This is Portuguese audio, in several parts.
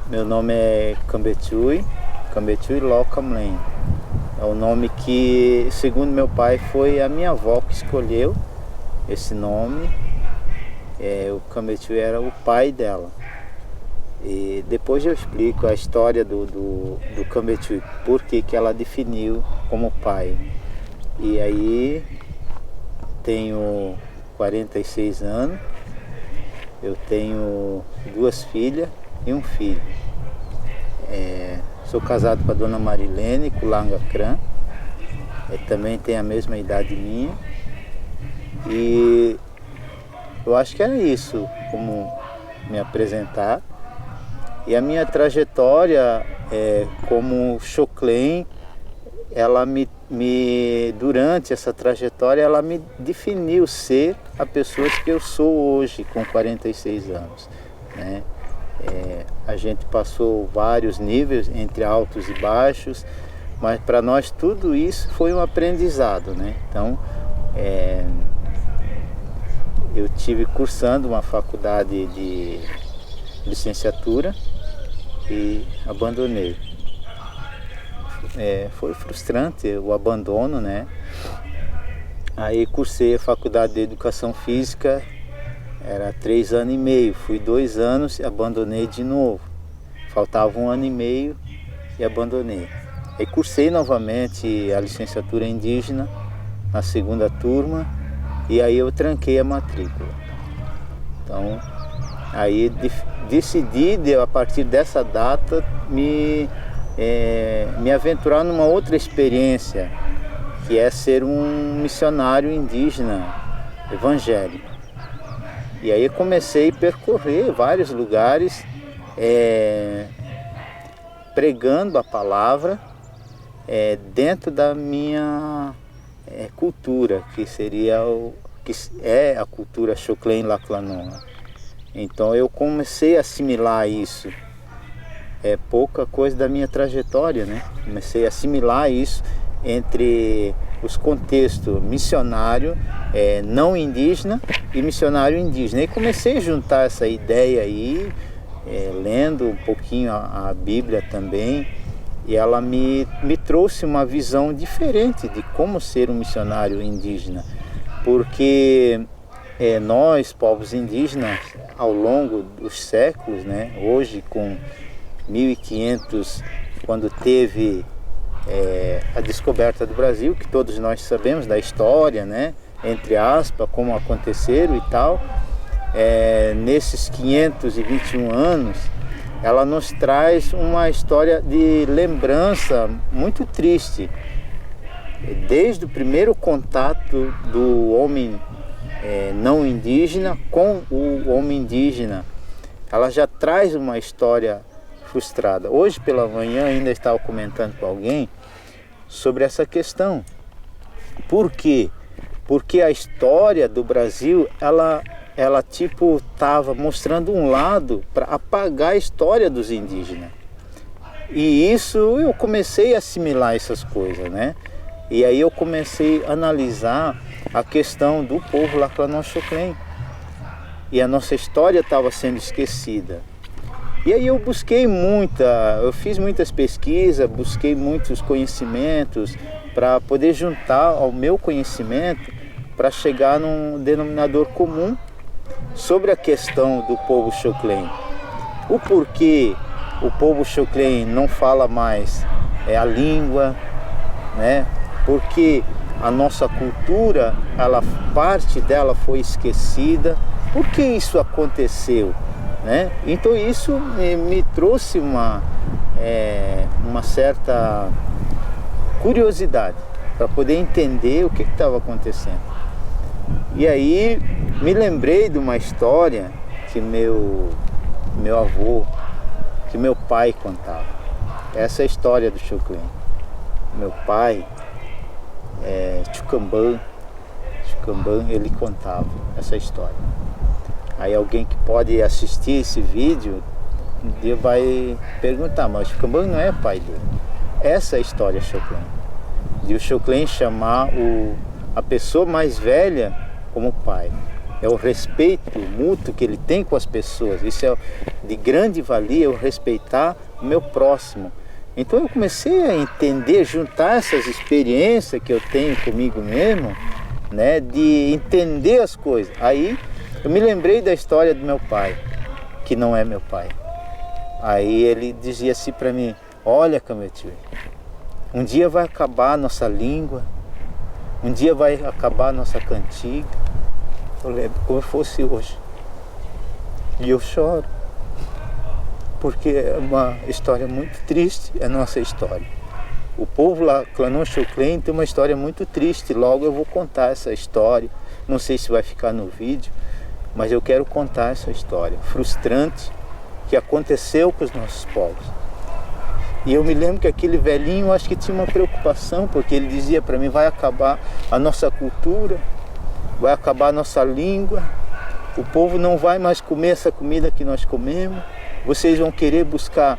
Meu nome é Cambetchui Locamlen. É o nome que, segundo meu pai, foi a minha avó que escolheu esse nome. O Cambetchui era o pai dela. E depois eu explico a história do Cambetchui, por que ela definiu como pai. E aí, tenho 46 anos, eu tenho 2 filhas e um filho. Sou casado com a dona Marilene Kulanga Kran, também tem a mesma idade minha. E eu acho que era isso, como me apresentar. E a minha trajetória como Xoclen, ela durante essa trajetória, ela me definiu ser a pessoa que eu sou hoje, com 46 anos. Né? A gente passou vários níveis, entre altos e baixos, mas para nós tudo isso foi um aprendizado. Né? Então, eu tive cursando uma faculdade de licenciatura e abandonei. Foi frustrante o abandono, né? Aí cursei a faculdade de Educação Física, era 3 anos e meio, fui 2 anos e abandonei de novo. Faltava 1 ano e meio e abandonei. Aí cursei novamente a licenciatura indígena na 2ª turma e aí eu tranquei a matrícula. Então, aí decidi, a partir dessa data, me aventurar numa outra experiência, que é ser um missionário indígena evangélico. E aí comecei a percorrer vários lugares, pregando a palavra dentro da minha cultura, que é a cultura Xoclen Laclanoa. Então eu comecei a assimilar isso. Pouca coisa da minha trajetória, né? Comecei a assimilar isso entre os contextos missionário, não indígena e missionário indígena. E comecei a juntar essa ideia aí, lendo um pouquinho a Bíblia também, e ela me trouxe uma visão diferente de como ser um missionário indígena. Porque nós, povos indígenas, ao longo dos séculos, né? Hoje com 1500, quando teve a descoberta do Brasil, que todos nós sabemos da história, né? Entre aspas, como aconteceram e tal, nesses 521 anos, ela nos traz uma história de lembrança muito triste. Desde o primeiro contato do homem não indígena com o homem indígena, ela já traz uma história frustrada. Hoje pela manhã ainda estava comentando com alguém sobre essa questão. Por quê? Porque a história do Brasil, ela tipo estava mostrando um lado para apagar a história dos indígenas. E isso eu comecei a assimilar essas coisas, né? E aí eu comecei a analisar a questão do povo Laclanoa Xoclen. E a nossa história estava sendo esquecida. E aí eu fiz muitas pesquisas, busquei muitos conhecimentos para poder juntar ao meu conhecimento para chegar num denominador comum sobre a questão do povo Xoclen. O porquê o povo Xoclen não fala mais a língua, né? Porque a nossa cultura, parte dela foi esquecida. Por que isso aconteceu? Né? Então isso me trouxe uma certa curiosidade para poder entender o que estava acontecendo. E aí me lembrei de uma história que meu avô, que meu pai contava. Essa é a história do Xoclen. Meu pai, Tchucambã, ele contava essa história. Aí alguém que pode assistir esse vídeo um dia vai perguntar, mas o Tchucambã não é pai dele. Essa é a história Xoclen. De o Xoclen chamar a pessoa mais velha como pai. é o respeito mútuo que ele tem com as pessoas. Isso é de grande valia, eu respeitar o meu próximo. Então eu comecei a entender, juntar essas experiências que eu tenho comigo mesmo, né, de entender as coisas. Aí eu me lembrei da história do meu pai, que não é meu pai. Aí ele dizia assim para mim: olha, Cametio, um dia vai acabar a nossa língua, um dia vai acabar a nossa cantiga. Eu lembro como fosse hoje. E eu choro, porque é uma história muito triste, é a nossa história. O povo lá, Clanon Xoclen, tem uma história muito triste. Logo eu vou contar essa história. Não sei se vai ficar no vídeo, mas eu quero contar essa história frustrante que aconteceu com os nossos povos. E eu me lembro que aquele velhinho, acho que tinha uma preocupação, porque ele dizia para mim: vai acabar a nossa cultura, vai acabar a nossa língua, o povo não vai mais comer essa comida que nós comemos, vocês vão querer buscar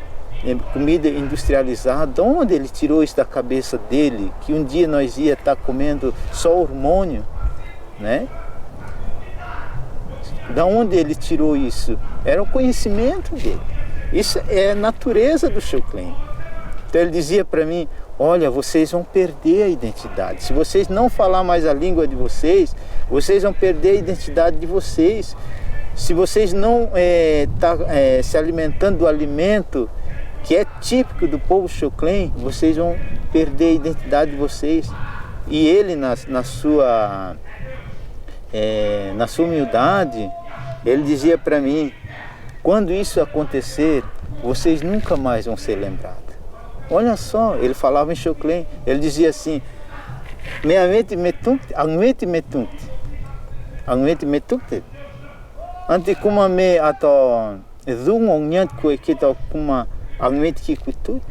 comida industrializada. De onde ele tirou isso da cabeça dele, que um dia nós ia estar comendo só hormônio, né? Da onde ele tirou isso? Era o conhecimento dele. Isso é a natureza do Xoclen. Então ele dizia para mim: olha, vocês vão perder a identidade. Se vocês não falar mais a língua de vocês, vocês vão perder a identidade de vocês. Se vocês não se alimentando do alimento que é típico do povo Xoclen, vocês vão perder a identidade de vocês. E ele, na sua humildade, ele dizia para mim: quando isso acontecer, vocês nunca mais vão ser lembrados. Olha só, ele falava em Xoclen, ele dizia assim: meamente metunte, angmente metunte, angmente metunte. Ante kuma me ato dung ongnyat ko kita kuma angmente kikutut,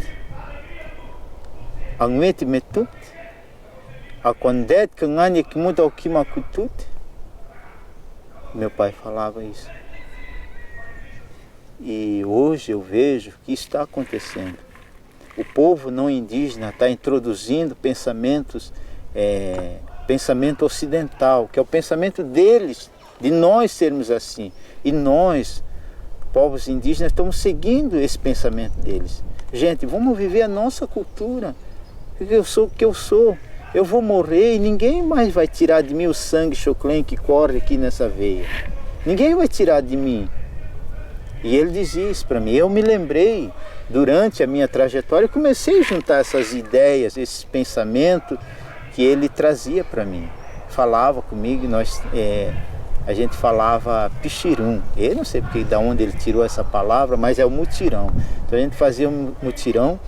angmente metut, akondet kangani kimuta okima kutut. Meu pai falava isso. E hoje eu vejo que isso está acontecendo. O povo não indígena está introduzindo pensamento ocidental, que é o pensamento deles, de nós sermos assim. E nós, povos indígenas, estamos seguindo esse pensamento deles. Gente, vamos viver a nossa cultura. Eu sou o que eu sou. Eu vou morrer e ninguém mais vai tirar de mim o sangue Xoclen que corre aqui nessa veia. Ninguém vai tirar de mim. E ele dizia isso para mim. Eu me lembrei, durante a minha trajetória, eu comecei a juntar essas ideias, esses pensamentos que ele trazia para mim. Falava comigo, a gente falava pichirum. Eu não sei porque, de onde ele tirou essa palavra, mas é o mutirão. Então a gente fazia um mutirão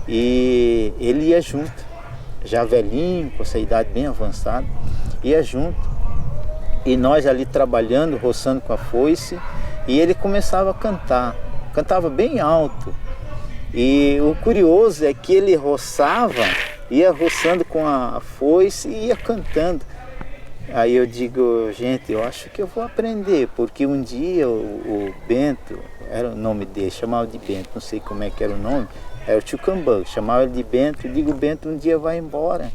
e ele ia junto. Já velhinho, com essa idade bem avançada, ia junto. E nós ali trabalhando, roçando com a foice, e ele começava a cantar. Cantava bem alto. E o curioso é que ele roçava, ia roçando com a foice e ia cantando. Aí eu digo: gente, eu acho que eu vou aprender, porque um dia o Bento, era o nome dele, chamava de Bento, não sei como é que era o nome, era o Tchucambã, chamava ele de Bento. Eu digo: Bento um dia vai embora.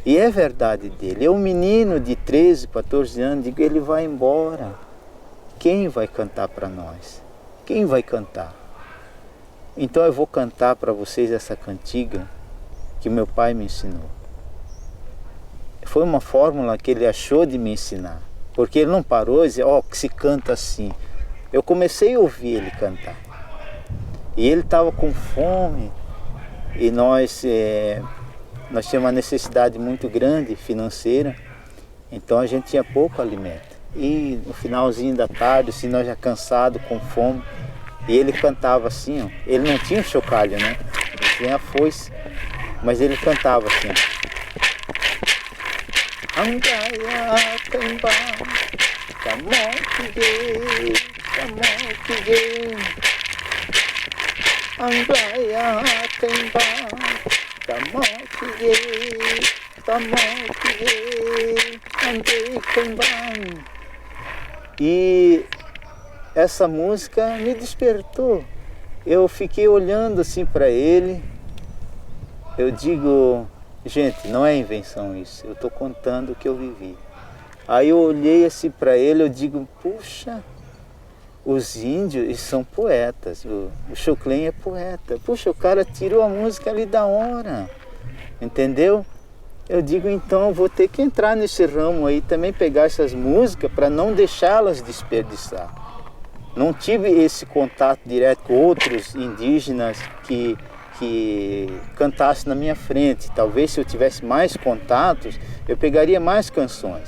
E é verdade dele. É um menino de 13, 14 anos, digo: ele vai embora. Quem vai cantar para nós? Quem vai cantar? Então eu vou cantar para vocês essa cantiga que meu pai me ensinou. Foi uma fórmula que ele achou de me ensinar, porque ele não parou e dizia: ó, que se canta assim. Eu comecei a ouvir ele cantar. E ele estava com fome, e nós tínhamos uma necessidade muito grande financeira, então a gente tinha pouco alimento. E no finalzinho da tarde, assim, nós já cansados, com fome, e ele cantava assim, ó. Ele não tinha o chocalho, né? Ele tinha a foice, mas ele cantava assim. Angaya temba, tamotige, tamotige. Angaya temba, tamotige, tamotige, ande temba. E essa música me despertou. Eu fiquei olhando assim para ele. Eu digo: gente, não é invenção isso. Eu estou contando o que eu vivi. Aí eu olhei assim para ele, eu digo, puxa, os índios eles são poetas, o Choclen é poeta. Puxa, o cara tirou a música ali da hora, entendeu? Eu digo, então eu vou ter que entrar nesse ramo aí, também pegar essas músicas para não deixá-las desperdiçar. Não tive esse contato direto com outros indígenas que cantassem na minha frente. Talvez se eu tivesse mais contatos, eu pegaria mais canções.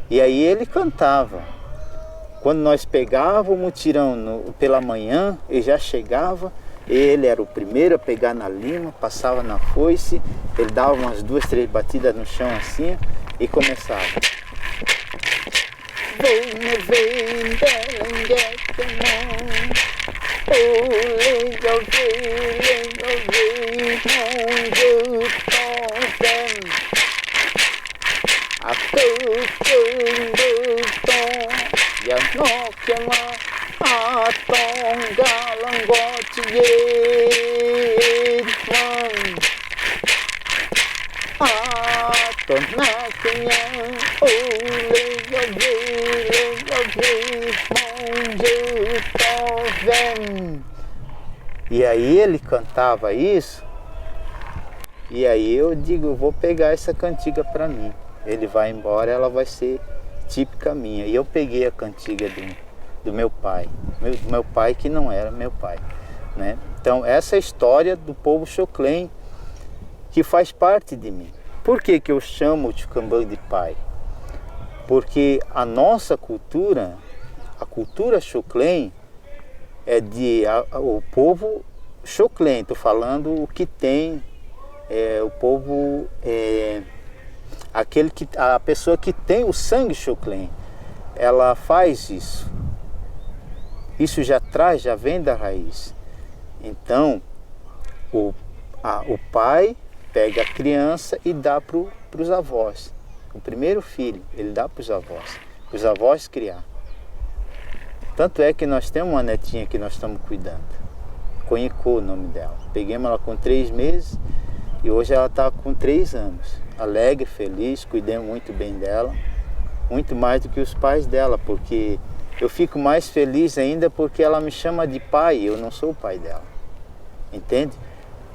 E aí ele cantava. Quando nós pegávamos o mutirão pela manhã, ele já chegava, ele era o primeiro a pegar na lima, passava na foice, ele dava umas 2, 3 batidas no chão assim e começava. Vem, e aí ele cantava isso, e aí eu digo, eu vou pegar essa cantiga para mim. Ele vai embora, ela vai ser típica minha. E eu peguei a cantiga do meu pai, meu pai que não era meu pai, né? Então essa é a história do povo Choclen, que faz parte de mim. Por que eu chamo o Tchucambã de pai? Porque a nossa cultura, a cultura Choclen, é o povo Choclen. Estou falando o que tem, o povo, a pessoa que tem o sangue Choclen, ela faz isso. Isso já vem da raiz. Então, o pai pega a criança e dá para os avós. O primeiro filho, ele dá para os avós criar. Tanto é que nós temos uma netinha que nós estamos cuidando. Conhecou o nome dela. Peguemos ela com 3 meses e hoje ela está com 3 anos. Alegre, feliz, cuidemos muito bem dela. Muito mais do que os pais dela, porque eu fico mais feliz ainda porque ela me chama de pai, eu não sou o pai dela. Entende?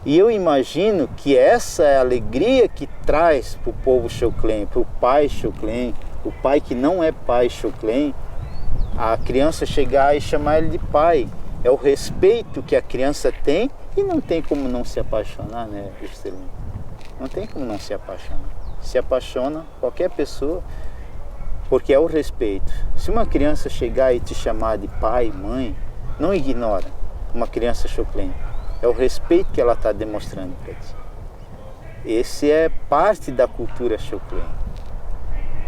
E eu imagino que essa é a alegria que traz para o povo Choclen, para o pai Choclen, o pai que não é pai Choclen, a criança chegar e chamar ele de pai. É o respeito que a criança tem e não tem como não se apaixonar, né, Juscelino? Não tem como não se apaixonar. Se apaixona qualquer pessoa, porque é o respeito. Se uma criança chegar e te chamar de pai, mãe, não ignora uma criança Choclen. É o respeito que ela está demonstrando para ti. Esse é parte da cultura Choclen,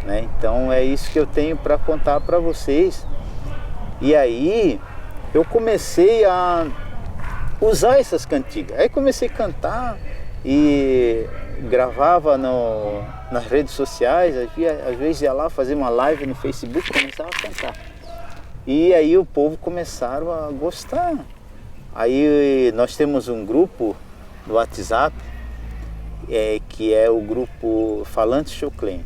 né? Então é isso que eu tenho para contar para vocês. E aí eu comecei a usar essas cantigas. Aí comecei a cantar e gravava nas redes sociais. Às vezes ia lá fazer uma live no Facebook e começava a cantar. E aí o povo começaram a gostar. Aí nós temos um grupo no WhatsApp, que é o grupo Falante Choclen.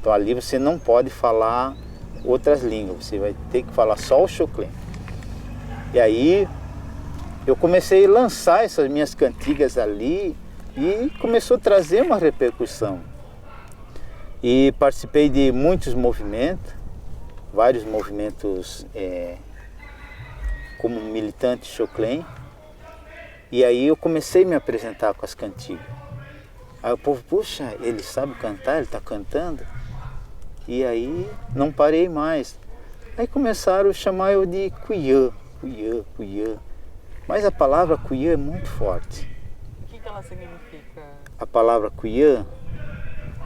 Então ali você não pode falar outras línguas, você vai ter que falar só o Choclen. E aí eu comecei a lançar essas minhas cantigas ali e começou a trazer uma repercussão. E participei de muitos movimentos, vários movimentos como militante Choclen. E aí eu comecei a me apresentar com as cantigas. Aí o povo, puxa, ele sabe cantar, ele está cantando. E aí não parei mais. Aí começaram a chamar eu de Cuiã, Cuiã, Cuiã. Mas a palavra Cuiã é muito forte. O que ela significa? A palavra Cuiã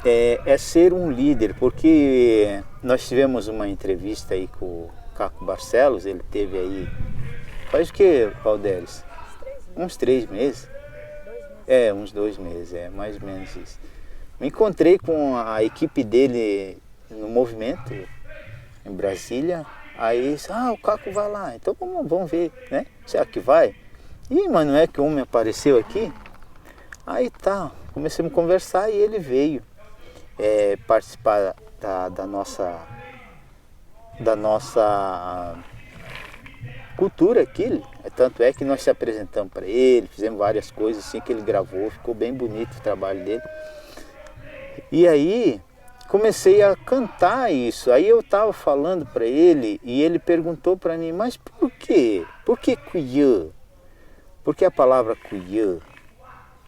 é ser um líder, porque nós tivemos uma entrevista aí com o Caco Barcelos, ele teve aí, faz o que, Valderes? Uns 3 meses. Uns 2 meses, mais ou menos isso. Me encontrei com a equipe dele no movimento em Brasília. Aí disse, o Caco vai lá, então vamos ver, né? Será que vai? Mas não é que o homem apareceu aqui? Aí tá, comecemos a conversar e ele veio participar da nossa cultura aqui. Tanto é que nós se apresentamos para ele, fizemos várias coisas assim que ele gravou, ficou bem bonito o trabalho dele. E aí comecei a cantar isso. Aí eu estava falando para ele e ele perguntou para mim, mas por quê? Por que Kuyã? Por que a palavra Kuyã?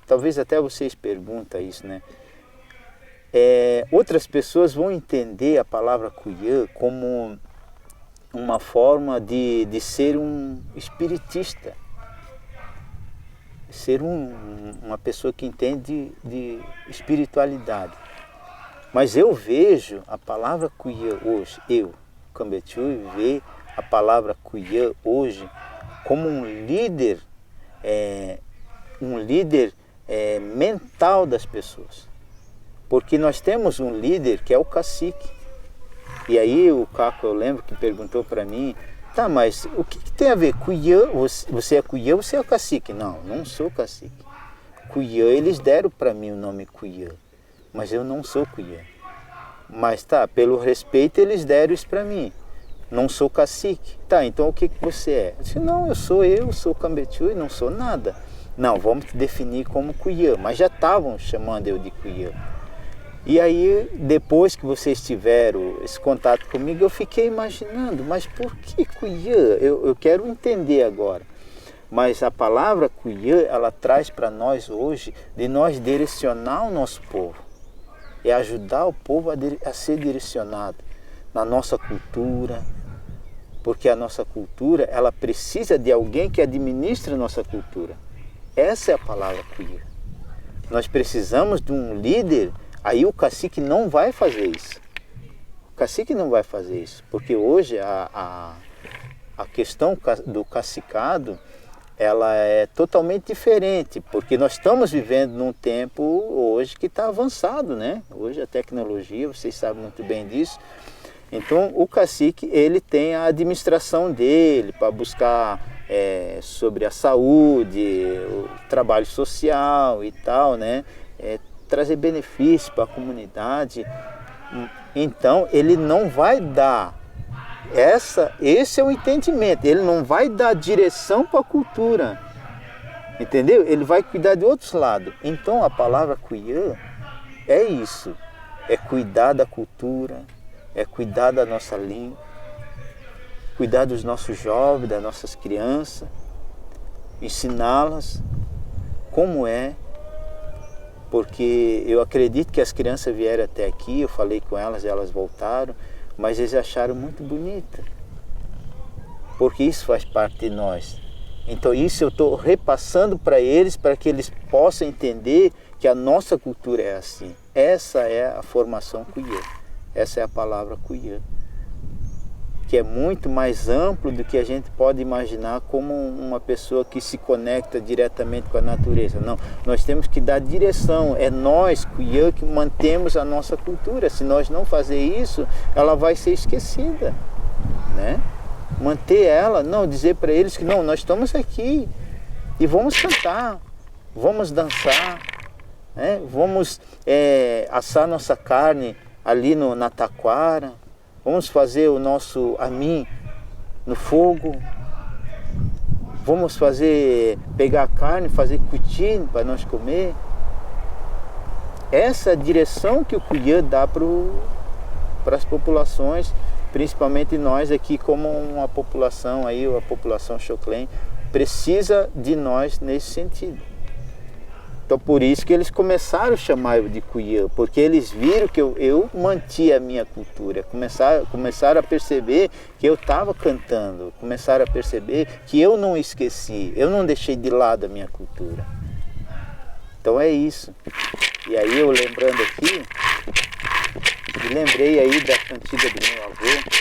Talvez até vocês perguntam isso, né? Outras pessoas vão entender a palavra Kuyã como uma forma de ser um espiritista, ser uma pessoa que entende de espiritualidade. Mas eu vejo a palavra Kuyã hoje, eu, Kambetsui, vejo a palavra Kuyã hoje como um líder mental das pessoas. Porque nós temos um líder que é o cacique. E aí o Caco, eu lembro que perguntou para mim, tá, mas o que tem a ver? Kuyã, você é Kuyã, você é o cacique? Não, não sou cacique. Kuyã, eles deram para mim o nome Kuyã, mas eu não sou Kuyã. Mas tá, pelo respeito eles deram isso para mim. Não sou cacique. Tá, então o que você é? Eu disse, não, eu sou Kambetsui, não sou nada. Não, vamos te definir como Kuyã, mas já estavam chamando eu de Kuyã. E aí, depois que vocês tiveram esse contato comigo, eu fiquei imaginando, mas por que Kuyã? Eu quero entender agora. Mas a palavra Kuyã, ela traz para nós hoje de nós direcionar o nosso povo. É ajudar o povo a ser direcionado na nossa cultura, porque a nossa cultura, ela precisa de alguém que administre a nossa cultura. Essa é a palavra Kuyã. Nós precisamos de um líder. Aí o cacique não vai fazer isso. O cacique não vai fazer isso, porque hoje a questão do cacicado, ela é totalmente diferente, porque nós estamos vivendo num tempo hoje que está avançado, né? Hoje a tecnologia, vocês sabem muito bem disso. Então o cacique, ele tem a administração dele para buscar sobre a saúde, o trabalho social e tal, né? Trazer benefício para a comunidade. Então ele não vai dar esse é o entendimento, ele não vai dar direção para a cultura, entendeu? Ele vai cuidar de outros lados. Então a palavra Kuyã é isso, é cuidar da cultura, é cuidar da nossa língua, cuidar dos nossos jovens, das nossas crianças, ensiná-las como é. Porque eu acredito que as crianças vieram até aqui, eu falei com elas, elas voltaram, mas eles acharam muito bonita. Porque isso faz parte de nós. Então isso eu estou repassando para eles, para que eles possam entender que a nossa cultura é assim. Essa é a formação Kuyã. Essa é a palavra Kuyã. Que é muito mais amplo do que a gente pode imaginar como uma pessoa que se conecta diretamente com a natureza. Não, nós temos que dar direção. É nós, Kuyã, que mantemos a nossa cultura. Se nós não fazer isso, ela vai ser esquecida, né? Manter ela, não, dizer para eles que não, nós estamos aqui e vamos cantar, vamos dançar, né? Vamos assar nossa carne ali na taquara. Vamos fazer o nosso amim no fogo. Vamos pegar a carne, fazer cutin para nós comer. Essa é a direção que o Kuyã dá para as populações, principalmente nós aqui como uma população, aí, a população Xoklen, precisa de nós nesse sentido. Então por isso que eles começaram a chamar eu de Kuyã, porque eles viram que eu mantinha a minha cultura, começaram a perceber que eu estava cantando, começaram a perceber que eu não esqueci, eu não deixei de lado a minha cultura. Então é isso. E aí eu lembrando aqui, me lembrei aí da cantiga do meu avô.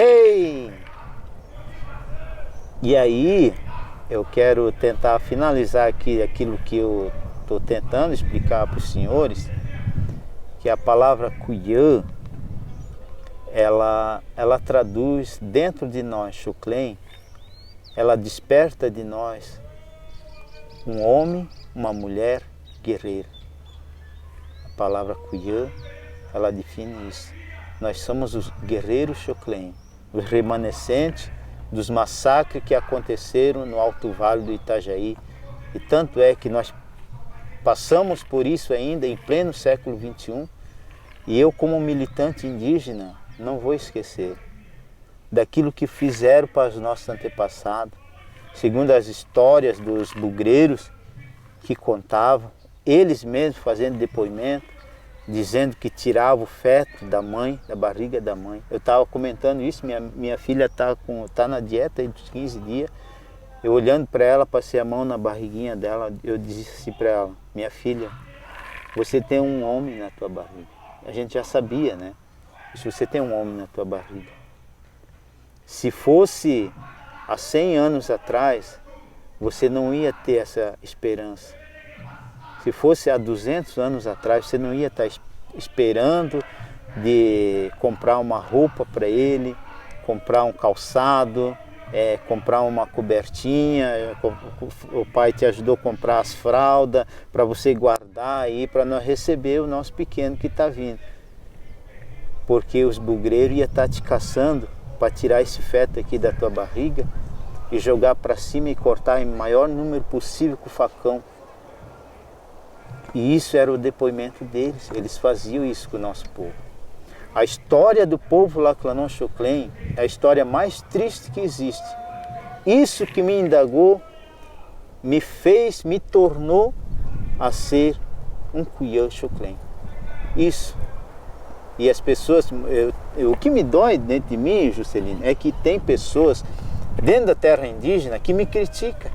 Ei! E aí, eu quero tentar finalizar aqui aquilo que eu estou tentando explicar para os senhores, que a palavra Kuyã, ela traduz dentro de nós, Xoclen, ela desperta de nós um homem, uma mulher guerreira. A palavra Kuyã, ela define isso. Nós somos os guerreiros Xoclen, os remanescentes dos massacres que aconteceram no Alto Vale do Itajaí. E tanto é que nós passamos por isso ainda em pleno século XXI. E eu, como militante indígena, não vou esquecer daquilo que fizeram para os nossos antepassados, segundo as histórias dos bugreiros que contavam, eles mesmos fazendo depoimento, dizendo que tirava o feto da mãe, da barriga da mãe. Eu estava comentando isso, minha filha tá na dieta de 15 dias. Eu olhando para ela, passei a mão na barriguinha dela, eu disse assim para ela: minha filha, você tem um homem na tua barriga. A gente já sabia, né? Se você tem um homem na tua barriga. Se fosse há 100 anos atrás, você não ia ter essa esperança. Se fosse há 200 anos atrás, você não ia estar esperando de comprar uma roupa para ele, comprar um calçado, comprar uma cobertinha, o pai te ajudou a comprar as fraldas para você guardar aí, para nós receber o nosso pequeno que está vindo. Porque os bugreiros iam estar te caçando para tirar esse feto aqui da tua barriga e jogar para cima e cortar em maior número possível com o facão. E isso era o depoimento deles, eles faziam isso com o nosso povo. A história do povo Laclanon Xoclen é a história mais triste que existe. Isso que me indagou, me tornou a ser um Kuyã Xoclen. Isso. E as pessoas, o que me dói dentro de mim, Juscelino, é que tem pessoas dentro da terra indígena que me criticam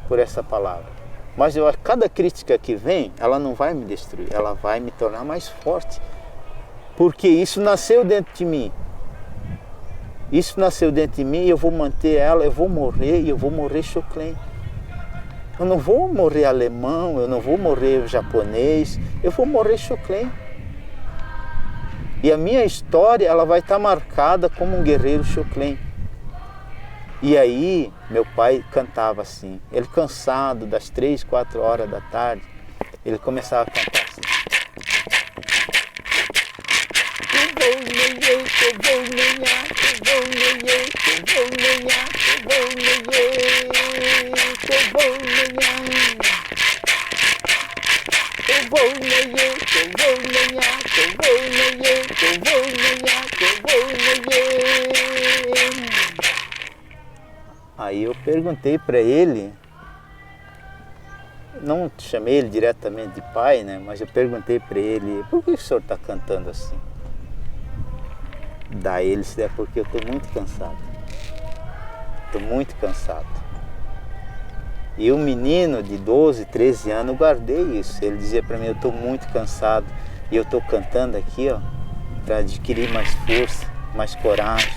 por essa palavra. Mas cada crítica que vem, ela não vai me destruir, ela vai me tornar mais forte. Porque isso nasceu dentro de mim. Isso nasceu dentro de mim e eu vou manter ela, eu vou morrer e eu vou morrer Xoclen. Eu não vou morrer alemão, eu não vou morrer japonês, eu vou morrer Xoclen. E a minha história, ela vai estar marcada como um guerreiro Xoclen. E aí, meu pai cantava assim, ele cansado das 3, 4 horas da tarde, ele começava a cantar assim. Aí eu perguntei para ele, não chamei ele diretamente de pai, né? Mas eu perguntei para ele: por que o senhor está cantando assim? Daí ele disse: é porque eu estou muito cansado. Estou muito cansado. E o menino de 12, 13 anos, eu guardei isso. Ele dizia para mim: eu estou muito cansado e eu estou cantando aqui, ó, para adquirir mais força, mais coragem.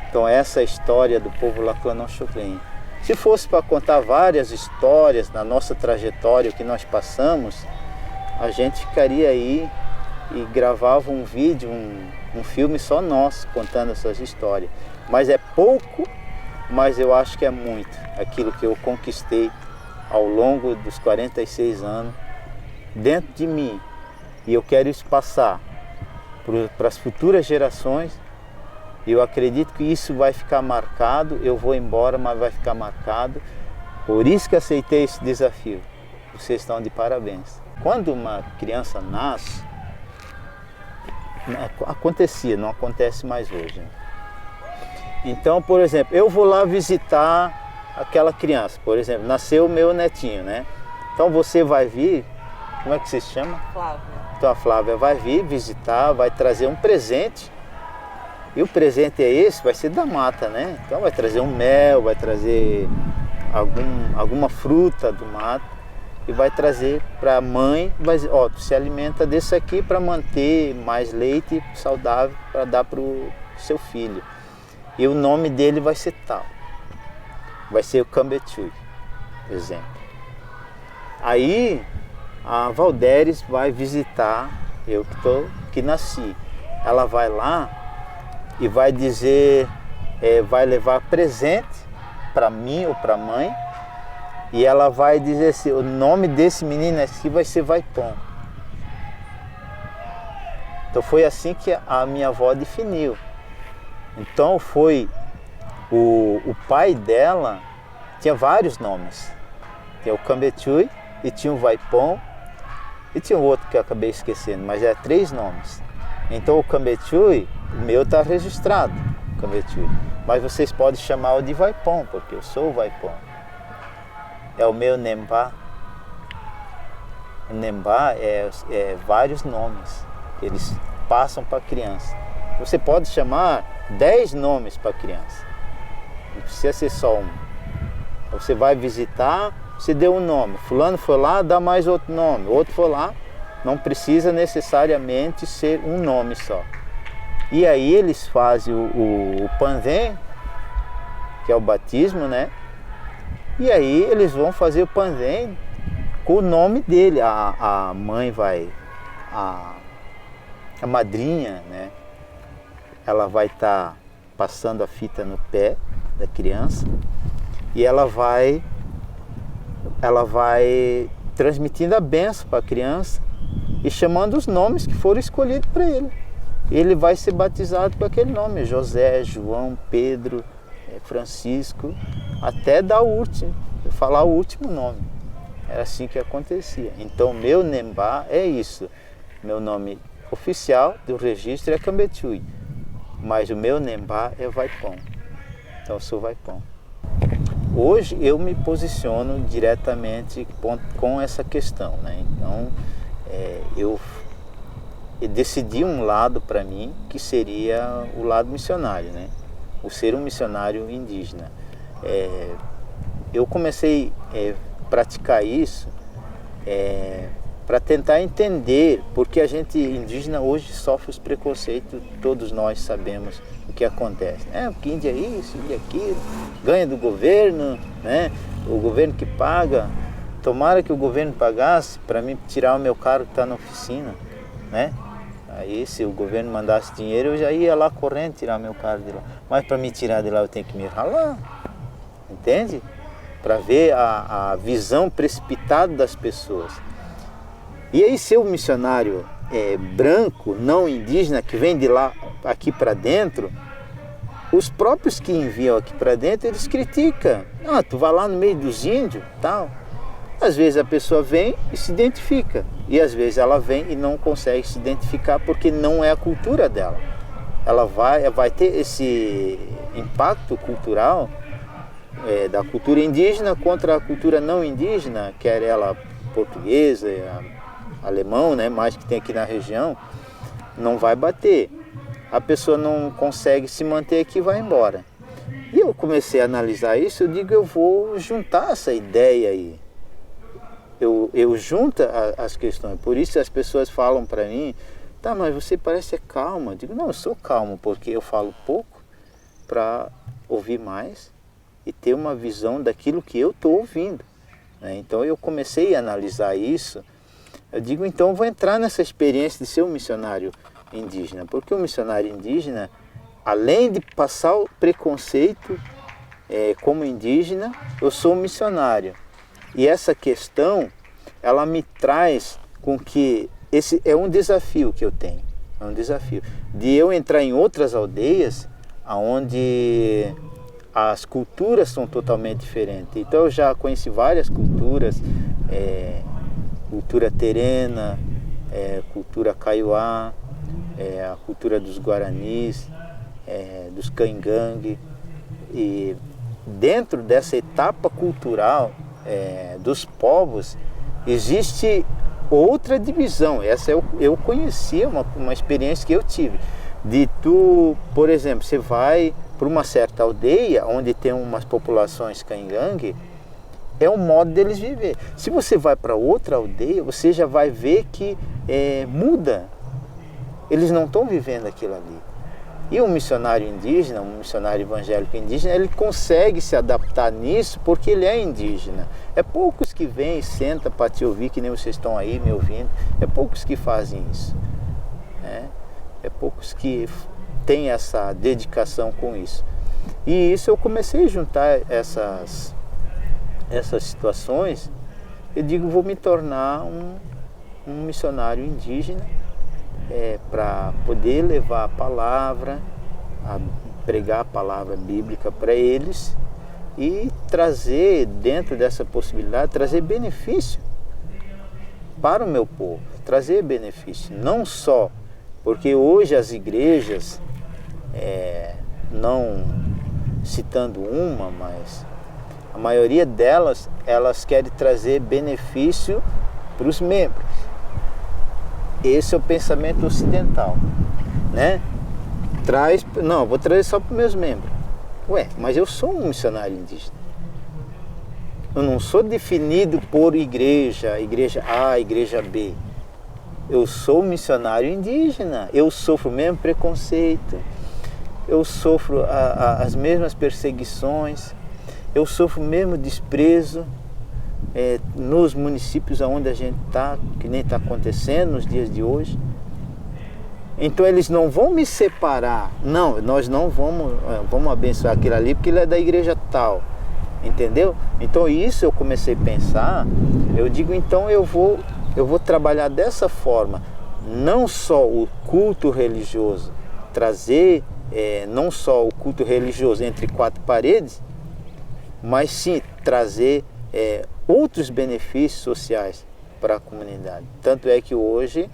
Então essa é a história do povo Laclanon Xoclen. Se fosse para contar várias histórias na nossa trajetória, o que nós passamos, a gente ficaria aí e gravava um vídeo, um filme só nosso, contando essas histórias. Mas é pouco, mas eu acho que é muito, aquilo que eu conquistei ao longo dos 46 anos dentro de mim. E eu quero isso passar para as futuras gerações. Eu acredito que isso vai ficar marcado, eu vou embora, mas vai ficar marcado. Por isso que aceitei esse desafio. Vocês estão de parabéns. Quando uma criança nasce, acontecia, não acontece mais hoje. Então, por exemplo, eu vou lá visitar aquela criança. Por exemplo, nasceu o meu netinho, né? Então você vai vir, como é que você se chama? Flávia. Então a Flávia vai vir visitar, vai trazer um presente. E o presente é esse, vai ser da mata, né? Então vai trazer um mel, vai trazer alguma fruta do mato. e vai trazer para a mãe, vai dizer, ó, tu se alimenta desse aqui para manter mais leite saudável para dar para o seu filho. E o nome dele vai ser tal. Vai ser o Cambetui, por exemplo. Aí a Valdéres vai visitar eu que nasci. Ela vai lá e vai dizer, vai levar presente para mim ou para a mãe. E ela vai dizer assim, o nome desse menino aqui vai ser Vaipom. Então foi assim que a minha avó definiu. Então foi o pai dela, tinha vários nomes. Tinha o Cambetui e tinha o Vaipom e tinha outro que eu acabei esquecendo, mas é 3 nomes. Então o Cambetui, o meu está registrado, Cambetui. Mas vocês podem chamar o de Vaipom, porque eu sou o Vaipom. É o meu Nembá. O Nembá é vários nomes que eles passam para a criança. Você pode chamar 10 nomes para a criança. Não precisa ser só um. Você vai visitar, você deu um nome. Fulano foi lá, dá mais outro nome. Outro foi lá. Não precisa necessariamente ser um nome só. E aí eles fazem o Panvém, que é o batismo, né? E aí eles vão fazer o Panvém com o nome dele. A mãe vai, a madrinha, né? Ela vai estar passando a fita no pé da criança e ela vai transmitindo a bênção para a criança e chamando os nomes que foram escolhidos para ele. Ele vai ser batizado com aquele nome, José, João, Pedro, Francisco, até dar o último, falar o último nome. Era assim que acontecia. Então meu Nembá é isso. Meu nome oficial do registro é Cambetui, mas o meu Nembá é Vaipom. Então eu sou Vaipom. Hoje eu me posiciono diretamente com essa questão, né? Então eu decidi um lado para mim que seria o lado missionário, né? O ser um missionário indígena. Eu comecei a praticar isso para tentar entender, porque a gente indígena hoje sofre os preconceitos, todos nós sabemos o que acontece. Porque índio é isso, índio é aquilo, ganha do governo, né? O governo que paga. Tomara que o governo pagasse para mim tirar o meu carro que está na oficina, né? Aí se o governo mandasse dinheiro, eu já ia lá correndo tirar meu carro de lá. Mas para me tirar de lá eu tenho que me ralar, entende? Para ver a visão precipitada das pessoas. E aí se o missionário branco, não indígena, que vem de lá aqui para dentro, os próprios que enviam aqui para dentro, eles criticam. Tu vai lá no meio dos índios, tal. Às vezes a pessoa vem e se identifica, e às vezes ela vem e não consegue se identificar porque não é a cultura dela. Ela vai ter esse impacto cultural da cultura indígena contra a cultura não indígena, quer ela portuguesa, alemão, né, mais que tem aqui na região, não vai bater. A pessoa não consegue se manter aqui e vai embora. E eu comecei a analisar isso, eu digo, eu vou juntar essa ideia aí. Eu junto as questões, por isso as pessoas falam para mim, tá, mas você parece calma. Eu digo, não, eu sou calmo porque eu falo pouco para ouvir mais e ter uma visão daquilo que eu estou ouvindo, né? Então eu comecei a analisar isso, eu digo, então eu vou entrar nessa experiência de ser um missionário indígena, porque o missionário indígena, além de passar o preconceito como indígena, eu sou um missionário. E essa questão, ela me traz com que esse é um desafio que eu tenho, é um desafio de eu entrar em outras aldeias onde as culturas são totalmente diferentes. Então eu já conheci várias culturas, cultura terena, cultura kaiowá, a cultura dos guaranis, dos cangangue, e dentro dessa etapa cultural dos povos, existe outra divisão. Essa eu conhecia, uma experiência que eu tive. De tu, por exemplo, você vai para uma certa aldeia onde tem umas populações cangangue é o modo deles viver. Se você vai para outra aldeia, você já vai ver que muda. Eles não estão vivendo aquilo ali. E um missionário indígena, um missionário evangélico indígena, ele consegue se adaptar nisso porque ele é indígena. É poucos que vêm e sentam para te ouvir, que nem vocês estão aí me ouvindo. É poucos que fazem isso. Né? É poucos que têm essa dedicação com isso. E isso eu comecei a juntar essas situações. Eu digo, vou me tornar um missionário indígena, para poder levar a palavra, pregar a palavra bíblica para eles e trazer, dentro dessa possibilidade, trazer benefício para o meu povo, trazer benefício, não só porque hoje as igrejas, não citando uma, mas a maioria delas, elas querem trazer benefício para os membros. Esse é o pensamento ocidental, né? Vou trazer só para os meus membros. Ué, mas eu sou um missionário indígena. Eu não sou definido por igreja A, igreja B. Eu sou um missionário indígena. Eu sofro o mesmo preconceito. Eu sofro as mesmas perseguições. Eu sofro o mesmo desprezo. Nos municípios onde a gente está, que nem está acontecendo nos dias de hoje. Então eles não vão me separar. Não, nós não vamos abençoar aquilo ali porque ele é da igreja tal. Entendeu? Então isso eu comecei a pensar. Eu digo, então eu vou trabalhar dessa forma. Não só o culto religioso, trazer não só o culto religioso entre quatro paredes, mas sim trazer outros benefícios sociais para a comunidade. Tanto é que hoje,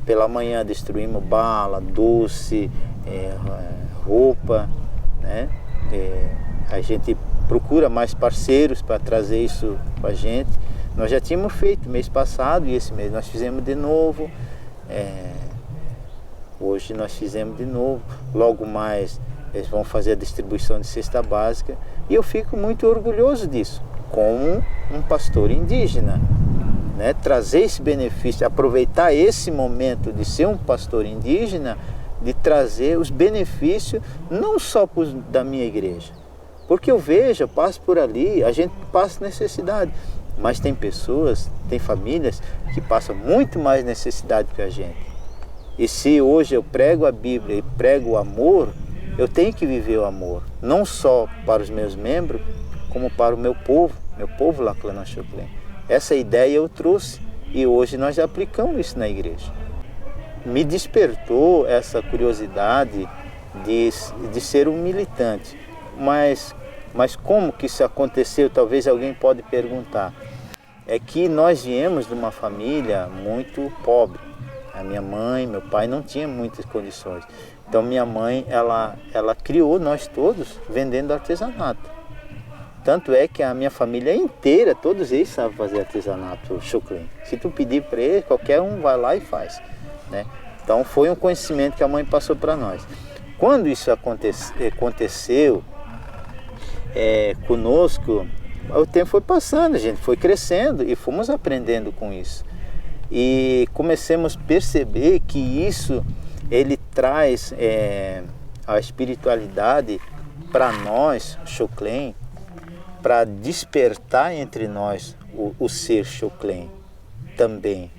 pela manhã, distribuímos bala, doce, roupa, né? A gente procura mais parceiros para trazer isso para a gente. Nós já tínhamos feito mês passado e esse mês nós fizemos de novo. Hoje nós fizemos de novo. Logo mais eles vão fazer a distribuição de cesta básica e eu fico muito orgulhoso disso, como um pastor indígena, né? Trazer esse benefício, aproveitar esse momento de ser um pastor indígena, de trazer os benefícios não só da minha igreja, porque eu passo por ali, a gente passa necessidade, mas tem pessoas, tem famílias que passam muito mais necessidade que a gente. E se hoje eu prego a Bíblia e prego o amor, eu tenho que viver o amor, não só para os meus membros, como para o meu povo Laclanã Xoclen. Essa ideia eu trouxe e hoje nós já aplicamos isso na igreja. Me despertou essa curiosidade de ser um militante. Mas como que isso aconteceu? Talvez alguém pode perguntar. É que nós viemos de uma família muito pobre. A minha mãe, meu pai não tinham muitas condições. Então minha mãe, ela criou nós todos vendendo artesanato. Tanto é que a minha família inteira, todos eles sabem fazer artesanato Xoclen. Se tu pedir para eles, qualquer um vai lá e faz, né? Então foi um conhecimento que a mãe passou para nós. Quando isso aconteceu conosco, o tempo foi passando, a gente foi crescendo e fomos aprendendo com isso. E começamos a perceber que isso, ele traz a espiritualidade para nós, Xoclen, para despertar entre nós o ser Xoclen também,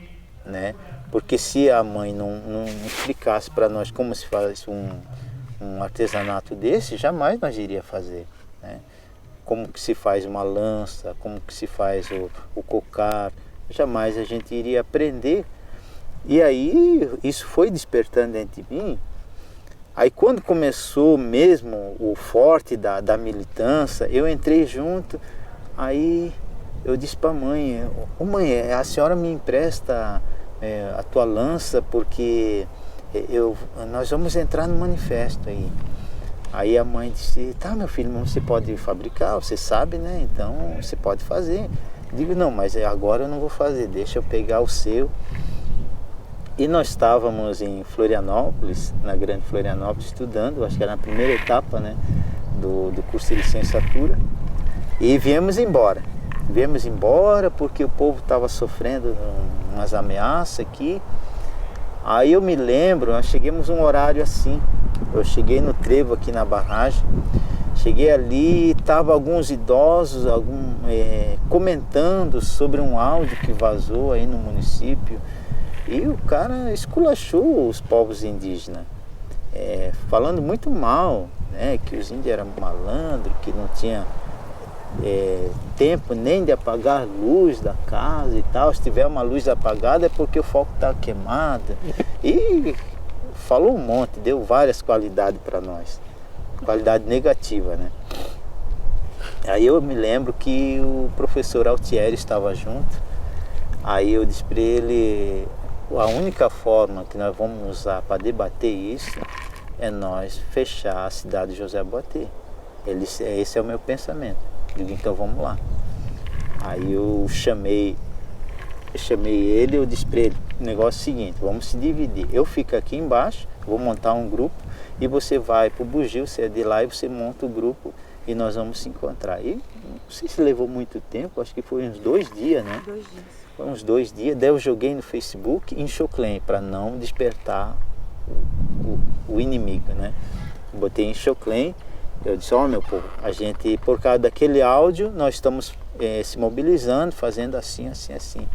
né? Porque se a mãe não explicasse para nós como se faz um artesanato desse, jamais nós iria fazer, né? Como que se faz uma lança, como que se faz o cocar, jamais a gente iria aprender. E aí isso foi despertando dentro de mim. Aí quando começou mesmo o forte da militância, eu entrei junto, aí eu disse para a mãe, mãe, a senhora me empresta a tua lança porque nós vamos entrar no manifesto aí. Aí a mãe disse, tá meu filho, mas você pode fabricar, você sabe, né? Então você pode fazer. Digo, não, mas agora eu não vou fazer, deixa eu pegar o seu. E nós estávamos em Florianópolis, na Grande Florianópolis, estudando, acho que era na primeira etapa, né, do curso de licenciatura, e viemos embora. viemos embora porque o povo estava sofrendo umas ameaças aqui. Aí eu me lembro, nós chegamos um horário assim, eu cheguei no trevo aqui na barragem, cheguei ali, estavam alguns idosos comentando sobre um áudio que vazou aí no município, e o cara esculachou os povos indígenas, falando muito mal, né, que os índios eram malandros, que não tinha tempo nem de apagar a luz da casa e tal. Se tiver uma luz apagada é porque o foco está queimado. E falou um monte, deu várias qualidades para nós. Qualidade negativa, né? Aí eu me lembro que o professor Altieri estava junto. Aí eu disse para ele, a única forma que nós vamos usar para debater isso é nós fechar a cidade de José Boatê. Esse é o meu pensamento. Digo, então vamos lá. Aí eu chamei ele, eu disse para ele, o negócio é o seguinte, vamos se dividir. Eu fico aqui embaixo, vou montar um grupo, e você vai para o Bugio, você é de lá, e você monta o grupo e nós vamos se encontrar. E não sei se levou muito tempo, acho que foi uns 2 dias, né? 2 dias. Foi uns 2 dias, daí eu joguei no Facebook em Choclen, para não despertar o inimigo, né? Botei em Choclen. Eu disse, meu povo, a gente, por causa daquele áudio, nós estamos se mobilizando, fazendo assim, assim, assim.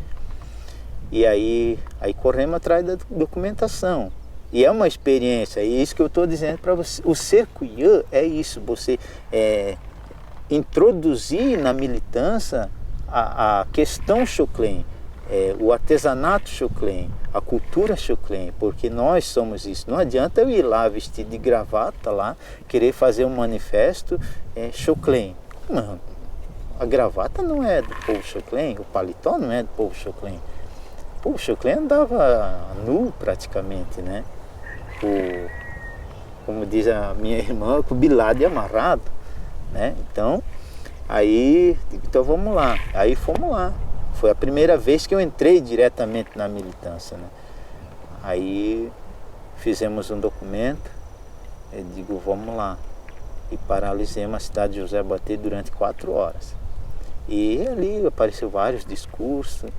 E aí corremos atrás da documentação. E é uma experiência, e isso que eu estou dizendo para você. O ser cuiã é isso, você introduzir na militância a questão Choclen, o artesanato Choclen, a cultura Choclen, porque nós somos isso. Não adianta eu ir lá vestido de gravata lá, querer fazer um manifesto Choclen. Não, a gravata não é do povo Choclen, o paletó não é do povo Choclen. O povo Choclen andava nu praticamente, né? Como diz a minha irmã, com o bilade amarrado, né? Então vamos lá. Aí fomos lá. Foi a primeira vez que eu entrei diretamente na militância, né? Aí fizemos um documento, eu digo, vamos lá. E paralisemos a cidade de José Boatê durante 4 horas. E ali apareceu vários discursos.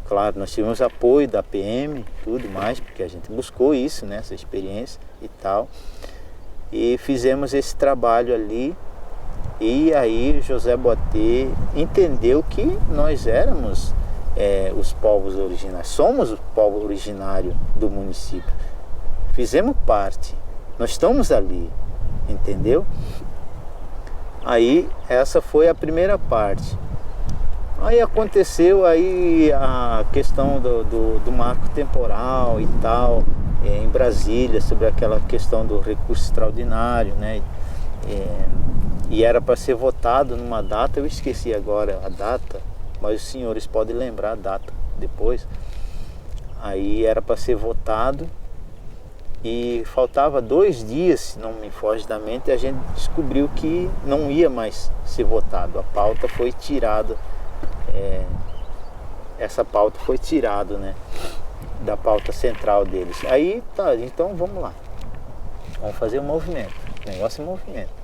Claro, nós tivemos apoio da PM, tudo mais, porque a gente buscou isso, né, essa experiência e tal. E fizemos esse trabalho ali. E aí José Boatê entendeu que nós éramos os povos originários, somos o povo originário do município. Fizemos parte, nós estamos ali, entendeu? Aí essa foi a primeira parte. Aí aconteceu aí a questão do marco temporal e tal, em Brasília, sobre aquela questão do recurso extraordinário, né? E era para ser votado numa data, eu esqueci agora a data, mas os senhores podem lembrar a data depois. Aí era para ser votado e faltava 2 dias, se não me foge da mente, e a gente descobriu que não ia mais ser votado. A pauta foi tirada, essa pauta foi tirada, né, da pauta central deles. Aí tá, então vamos lá, vamos fazer um movimento, o negócio é movimento.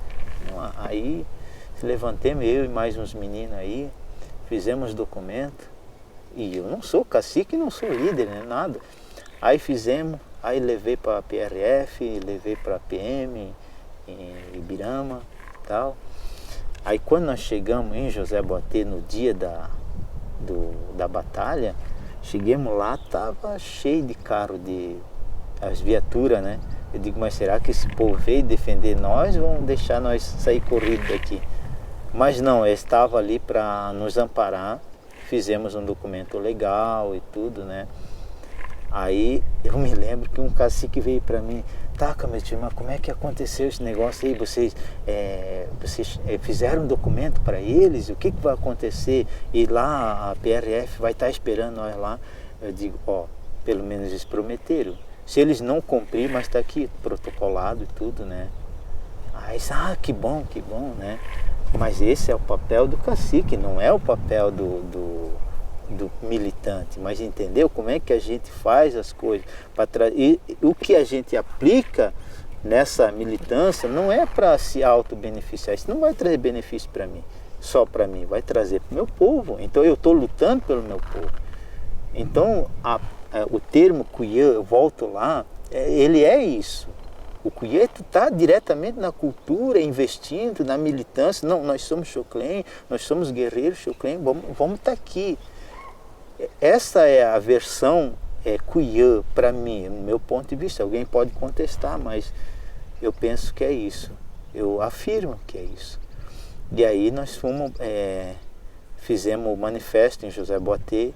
Aí se levantemos, eu e mais uns meninos aí, fizemos documento, e eu não sou cacique, não sou líder, nem nada. Aí fizemos, aí levei para a PRF, levei para a PM em Ibirama e tal. Aí quando nós chegamos em José Boatê no dia da batalha, chegamos lá, tava cheio de carro, as viaturas, né? Eu digo, mas será que esse povo veio defender nós ou vão deixar nós sair corrido daqui? Mas não, eles estavam ali para nos amparar, fizemos um documento legal e tudo, né? Aí eu me lembro que um cacique veio para mim, taca, meu tio, mas como é que aconteceu esse negócio aí? Vocês fizeram um documento para eles? O que vai acontecer? E lá a PRF vai estar esperando nós lá. Eu digo, pelo menos eles prometeram. Se eles não cumprir, mas está aqui protocolado e tudo, né? Aí, que bom, né? Mas esse é o papel do cacique, não é o papel do militante. Mas entendeu como é que a gente faz as coisas? E o que a gente aplica nessa militância não é para se auto-beneficiar. Isso não vai trazer benefício para mim. só para mim, vai trazer para o meu povo. Então eu estou lutando pelo meu povo. Então o termo Kuyê, eu volto lá, ele é isso. O Kuyê está diretamente na cultura, investindo na militância. Não, nós somos Xoclen, nós somos guerreiros Xoclen, vamos estar aqui. Essa é a versão Kuyê para mim, no meu ponto de vista. Alguém pode contestar, mas eu penso que é isso. Eu afirmo que é isso. E aí nós fizemos o manifesto em José Boatê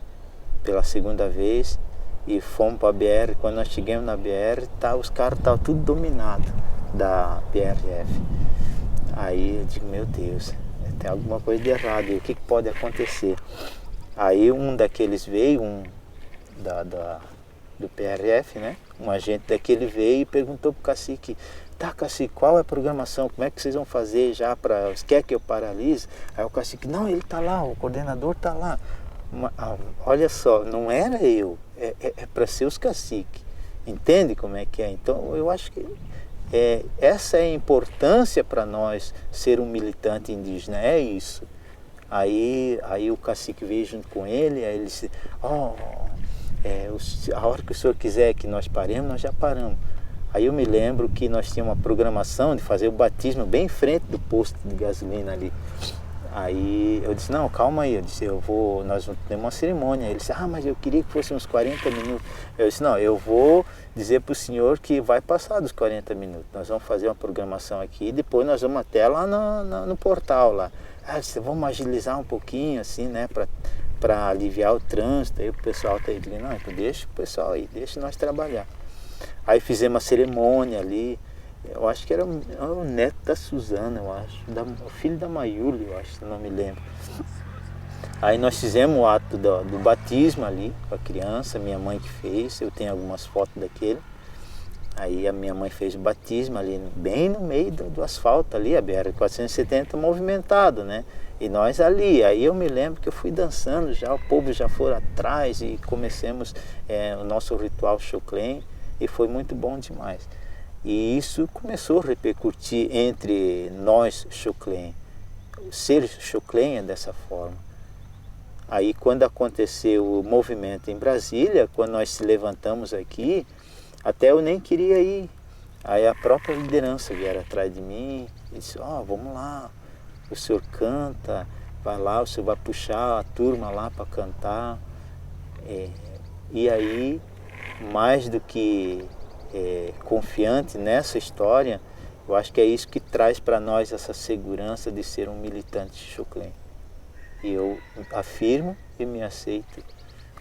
pela segunda vez e fomos para a BR. Quando nós chegamos na BR, os caras estavam tudo dominados da BRF. Aí eu digo, meu Deus, tem alguma coisa de errado, e o que pode acontecer? Aí um daqueles veio, do PRF, né? Um agente daquele veio e perguntou para o cacique, tá, cacique, qual é a programação? Como é que vocês vão fazer já para... Quer que eu paralise? Aí o cacique, não, ele está lá, o coordenador está lá. Olha só, não era eu, é para ser os caciques. Entende como é que é? Então eu acho que essa é a importância para nós ser um militante indígena, é isso. Aí o cacique veio junto com ele, aí ele disse, a hora que o senhor quiser que nós paremos, nós já paramos. Aí eu me lembro que nós tínhamos uma programação de fazer o batismo bem em frente do posto de gasolina ali. Aí eu disse, não, calma aí, eu disse, nós vamos ter uma cerimônia. Ele disse, mas eu queria que fosse uns 40 minutos. Eu disse, não, eu vou dizer para o senhor que vai passar dos 40 minutos. Nós vamos fazer uma programação aqui e depois nós vamos até lá no portal lá. Vamos agilizar um pouquinho assim, né, para aliviar o trânsito. Aí o pessoal está aí, não, então deixa o pessoal aí, deixa nós trabalhar. Aí fizemos uma cerimônia ali. Eu acho que era o neto da Suzana, eu acho, o filho da Maiuli, eu acho, se não me lembro. Aí nós fizemos o ato do batismo ali com a criança, minha mãe que fez, eu tenho algumas fotos daquele. Aí a minha mãe fez o batismo ali, bem no meio do asfalto ali, a BR-470 movimentado, né? E nós ali, aí eu me lembro que eu fui dançando já, o povo já foi atrás e comecemos o nosso ritual Xoclen e foi muito bom demais. E isso começou a repercutir entre nós Xoclen. Ser Xoclen é dessa forma. Aí quando aconteceu o movimento em Brasília, quando nós se levantamos aqui, até eu nem queria ir. Aí a própria liderança vieram atrás de mim e disse, vamos lá, o senhor canta, vai lá, o senhor vai puxar a turma lá para cantar. E aí, mais do que confiante nessa história, eu acho que é isso que traz para nós essa segurança de ser um militante Xoclen. E eu afirmo e me aceito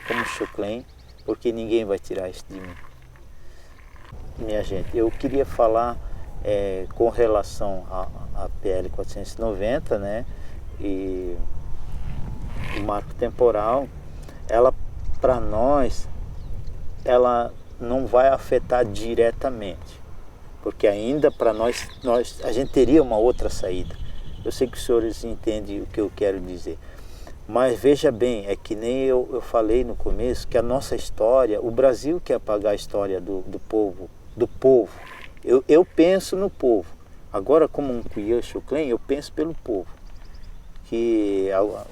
como Xoclen, porque ninguém vai tirar isso de mim. Minha gente, eu queria falar com relação à PL 490, né, e o marco temporal, ela, para nós, ela não vai afetar diretamente, porque ainda para nós a gente teria uma outra saída. Eu sei que os senhores entendem o que eu quero dizer, mas veja bem, é que nem eu falei no começo, que a nossa história, o Brasil quer apagar a história do povo. Eu penso no povo. Agora, como um Kuyê Xoclen, eu penso pelo povo. Que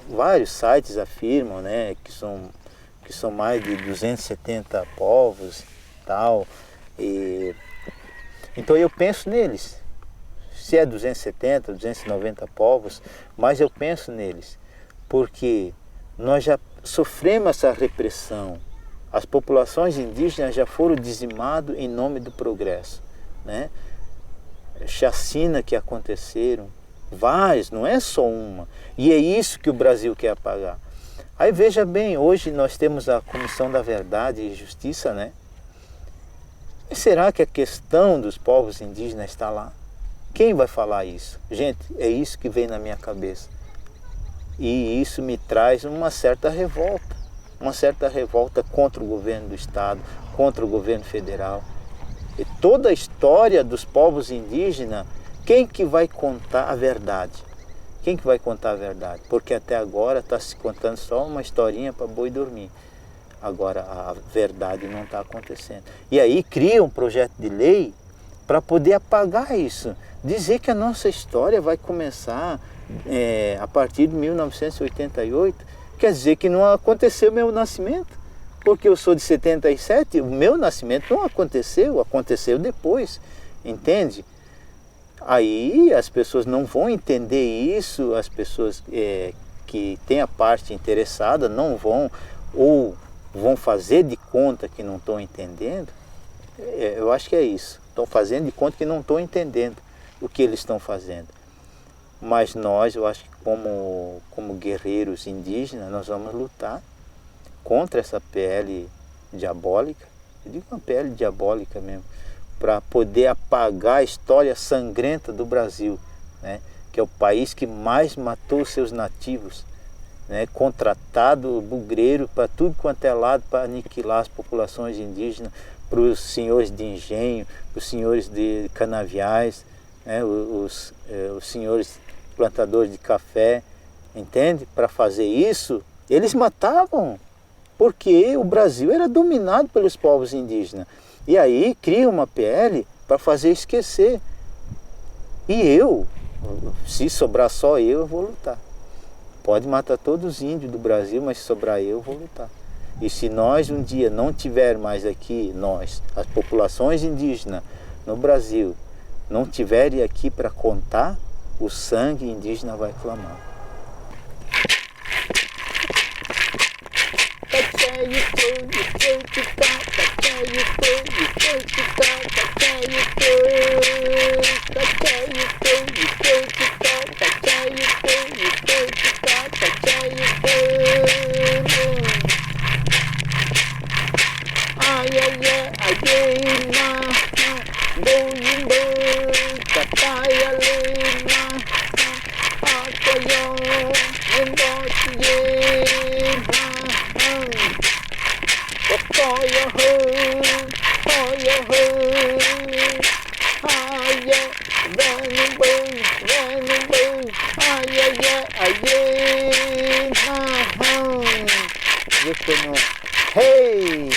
vários sites afirmam, né, que são mais de 270 povos, tal. Então eu penso neles. Se é 270, 290 povos, mas eu penso neles, porque nós já sofremos essa repressão. As populações indígenas já foram dizimadas em nome do progresso, né? Chacina que aconteceram, várias, não é só uma. E é isso que o Brasil quer apagar. Aí veja bem, hoje nós temos a Comissão da Verdade e Justiça, né? E será que a questão dos povos indígenas está lá? Quem vai falar isso? Gente, é isso que vem na minha cabeça. E isso me traz uma certa revolta contra o governo do Estado, contra o governo federal. E toda a história dos povos indígenas, quem que vai contar a verdade? Quem que vai contar a verdade? Porque até agora está se contando só uma historinha para boi dormir. Agora a verdade não está acontecendo. E aí cria um projeto de lei para poder apagar isso. Dizer que a nossa história vai começar a partir de 1988, quer dizer que não aconteceu meu nascimento, porque eu sou de 77, o meu nascimento não aconteceu, aconteceu depois, entende? Aí as pessoas não vão entender isso, as pessoas que têm a parte interessada não vão, ou vão fazer de conta que não estão entendendo. Eu acho que é isso, estão fazendo de conta que não estão entendendo o que eles estão fazendo. Mas nós, eu acho que como guerreiros indígenas, nós vamos lutar contra essa PL diabólica, eu digo uma PL diabólica mesmo, para poder apagar a história sangrenta do Brasil, né? Que é o país que mais matou seus nativos, né? Contratado bugreiro para tudo quanto é lado para aniquilar as populações indígenas, para os senhores de engenho, para os senhores de canaviais, né? Os senhores plantadores de café, entende? Para fazer isso, eles matavam, porque o Brasil era dominado pelos povos indígenas. E aí cria uma PL para fazer esquecer. E eu, se sobrar só eu vou lutar. Pode matar todos os índios do Brasil, mas se sobrar eu vou lutar. E se nós um dia não tiver mais aqui, nós, as populações indígenas no Brasil, não tiverem aqui para contar, o sangue indígena vai clamar. Hey!